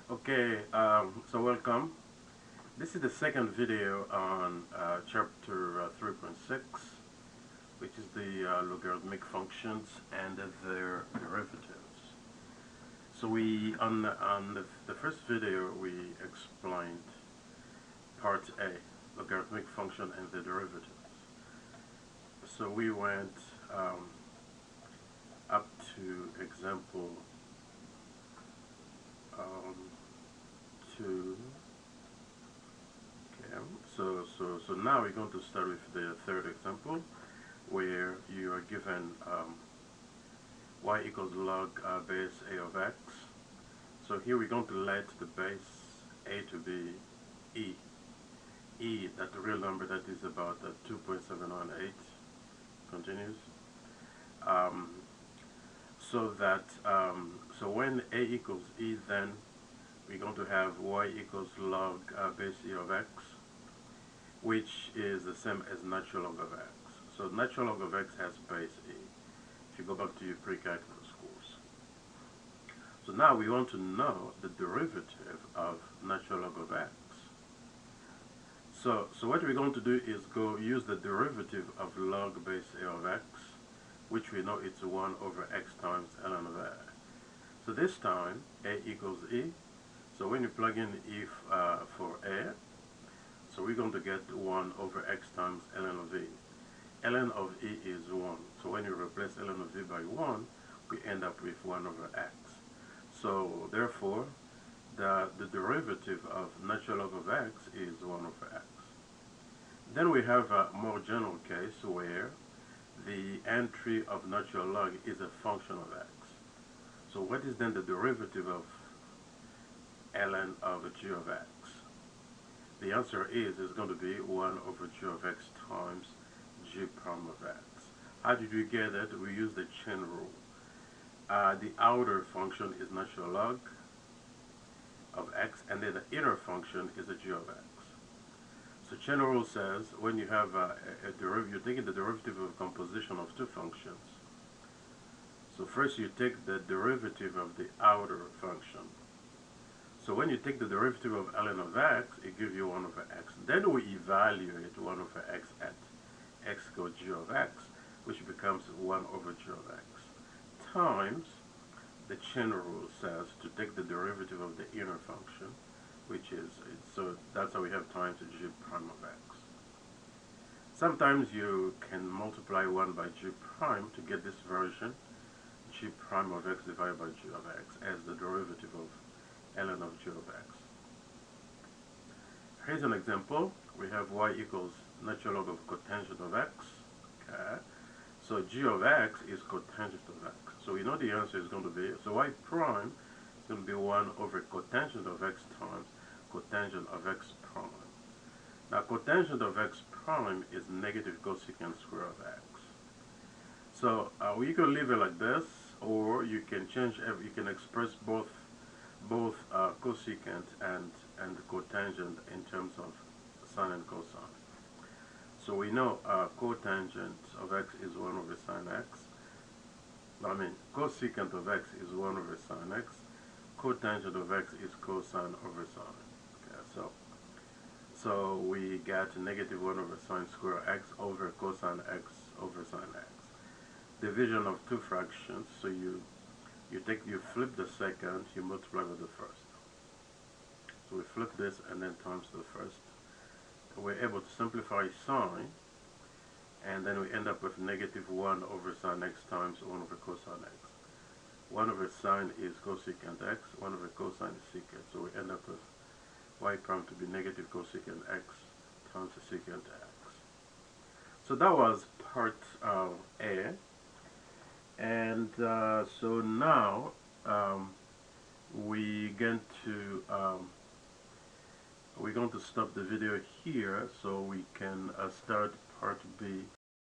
Okay, so welcome. This is the second video on chapter 3.6, which is the logarithmic functions and their derivatives. So on the first video we explained part A, logarithmic function and the derivatives. So we went up to example 2. Okay, so now we're going to start with the third example, where you are given y equals log base a of x. So here we're going to let the base a to be e, that the real number that is about 2.718 continues. So when a equals e, then we're going to have y equals log base e of x, which is the same as natural log of x. So natural log of x has base e, if you go back to your pre-calculus course. So now we want to know the derivative of natural log of x. So what we're going to do is go use the derivative of log base a of x, which we know it's 1 over x times ln of a. So this time a equals e. So when you plug in e for a, so we're going to get 1 over x times ln of e. Ln of e is 1. So when you replace ln of e by 1, we end up with 1 over x. So therefore, the derivative of natural log of x is 1 over x. Then we have a more general case where the entry of natural log is a function of x. So what is then the derivative of ln of g of x? The answer is going to be 1 over g of x times g prime of x. How did we get it? We use the chain rule. The outer function is natural log of x, and then the inner function is a g of x. So chain rule says when you have a derivative, you're taking the derivative of a composition of two functions. So first you take the derivative of the outer function. So when you take the derivative of ln of x, it gives you 1 over x. Then we evaluate 1 over x at x equals g of x, which becomes 1 over g of x, times the chain rule says to take the derivative of the inner function, which is, so that's how we have times g prime of x. Sometimes you can multiply 1 by g prime to get this version, g prime of x divided by g of x, as the derivative of ln of g of x. Here's an example. We have y equals natural log of cotangent of x. Okay. So g of x is cotangent of x. So we know the answer is going to be, so y prime is going to be 1 over cotangent of x times cotangent of x prime. Now cotangent of x prime is negative cosecant square of x. So you can leave it like this, or you can you can express both cosecant and cotangent in terms of sine and cosine. So we know cotangent of x is 1 over sine x. Cosecant of x is 1 over sine x. Cotangent of x is cosine over sine. Okay, so we get negative 1 over sine square x over cosine x over sine x. Division of two fractions, so you flip the second, you multiply with the first. So we flip this and then times the first. We're able to simplify sine, and then we end up with negative 1 over sine x times 1 over cosine x. 1 over sine is cosecant x, 1 over cosine is secant. So we end up with y prime to be negative cosecant x times the secant x. So that was part A. And so now we're going to stop the video here so we can start part B